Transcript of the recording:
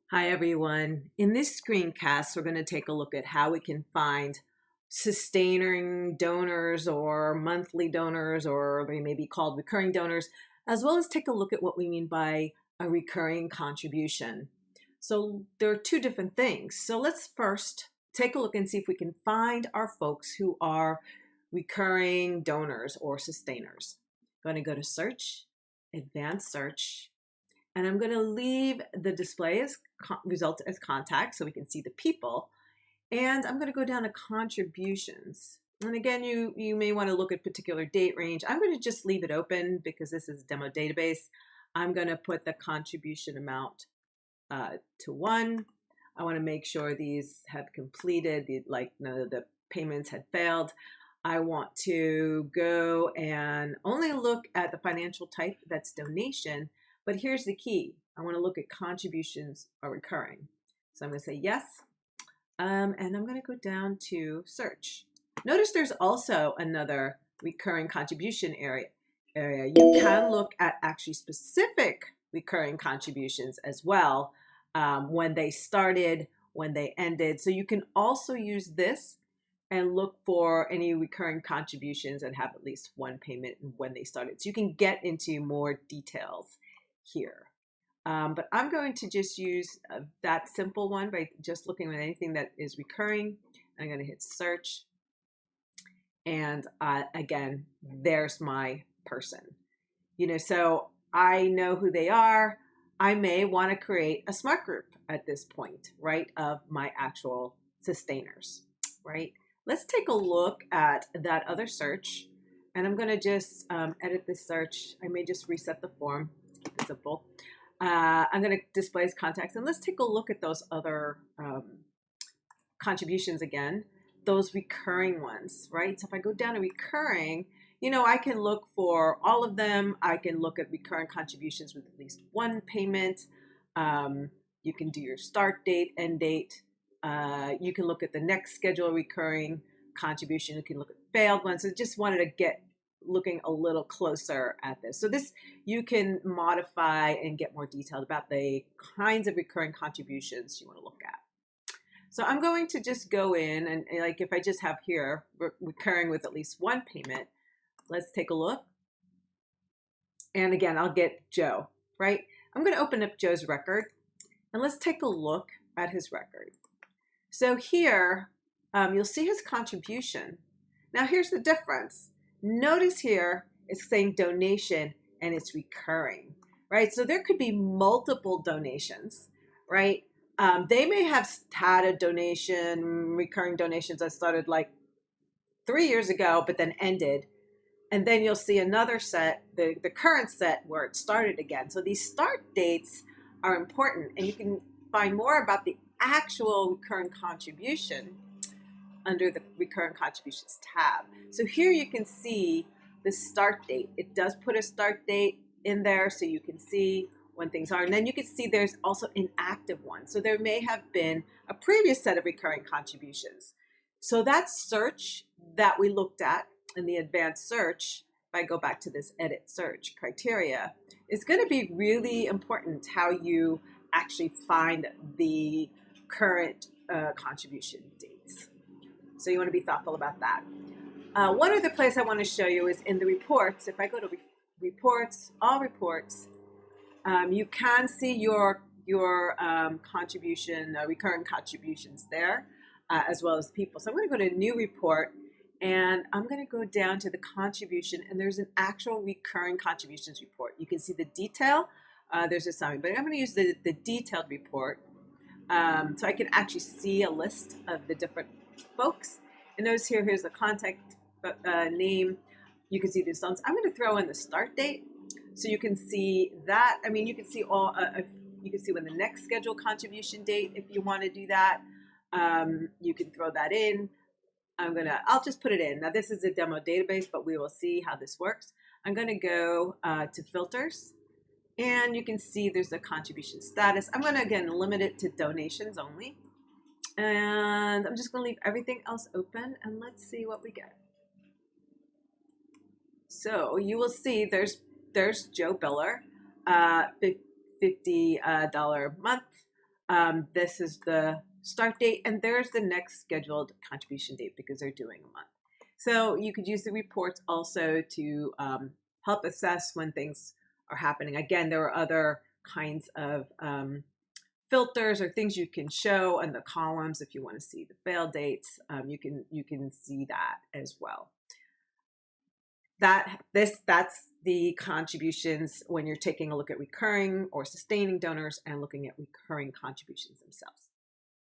Hi, everyone. In this screencast, we're going to take a look at how we can find sustaining donors or monthly donors, or they may be called recurring donors, as well as take a look at what we mean by a recurring contribution. So there are two different things. So let's first take a look and see if we can find our folks who are recurring donors or sustainers. I'm going to go to search, advanced search, and I'm going to leave the display as results as contacts so we can see the people. And I'm going to go down to contributions. And again, you may want to look at particular date range. I'm going to just leave it open because this is a demo database. I'm going to put the contribution amount to 1. I want to make sure these have completed, none of the payments had failed. I want to go and only look at the financial type, that's donation. But here's the key. I want to look at contributions are recurring. So I'm going to say yes. And I'm going to go down to search. Notice there's also another recurring contribution area. You can look at actually specific recurring contributions as well, when they started, when they ended. So you can also use this and look for any recurring contributions and have at least one payment and when they started. So you can get into more details here. But I'm going to just use that simple one by just looking at anything that is recurring. I'm going to hit search. And again, there's my person. So I know who they are. I may want to create a smart group at this point, right, of my actual sustainers, right? Let's take a look at that other search. And I'm going to just edit this search. I may just reset the form. Let's keep it simple. I'm going to display as contacts. And let's take a look at those other contributions again, those recurring ones, right? So if I go down to recurring, I can look for all of them. I can look at recurring contributions with at least one payment. You can do your start date, end date. You can look at the next schedule recurring contribution. You can look at failed ones. So just wanted to get looking a little closer at this. So this, you can modify and get more detailed about the kinds of recurring contributions you want to look at. So I'm going to just go in and like if I just have here recurring with at least one payment, let's take a look. And again, I'll get Joe, right? I'm going to open up Joe's record and let's take a look at his record. So here, you'll see his contribution. Now here's the difference. Notice here it's saying donation and it's recurring, right? So there could be multiple donations, right? They may have had a donation, recurring donations that started like 3 years ago, but then ended. And then you'll see another set, the current set where it started again. So these start dates are important, and you can find more about the actual recurring contribution under the recurring contributions tab. So here you can see the start date. It does put a start date in there so you can see when things are. And then you can see there's also inactive ones. So there may have been a previous set of recurring contributions. So that search that we looked at in the advanced search, if I go back to this edit search criteria, is going to be really important how you actually find the current contribution dates. So you want to be thoughtful about that. One other place I want to show you is in the reports. If I go to reports, all reports, you can see your contribution, recurring contributions there, as well as people. So I'm going to go to new report, and I'm going to go down to the contribution, and there's an actual recurring contributions report. You can see the detail. There's a summary, but I'm going to use the detailed report, so I can actually see a list of the different folks. And notice here's the contact name. You can see the sums. I'm going to throw in the start date, so you can see that. I mean, you can see all. You can see when the next scheduled contribution date, if you want to do that. You can throw that in. I'll just put it in. Now this is a demo database, but we will see how this works. I'm going to go to filters, and you can see there's a contribution status. I'm going to again limit it to donations only. And I'm just going to leave everything else open, and let's see what we get. So you will see there's Joe Biller, $50 a month. This is the start date, and there's the next scheduled contribution date because they're doing a month. So you could use the reports also to help assess when things are happening. Again, there are other kinds of filters or things you can show in the columns if you want to see the fail dates. You can see that as well. That's the contributions when you're taking a look at recurring or sustaining donors and looking at recurring contributions themselves.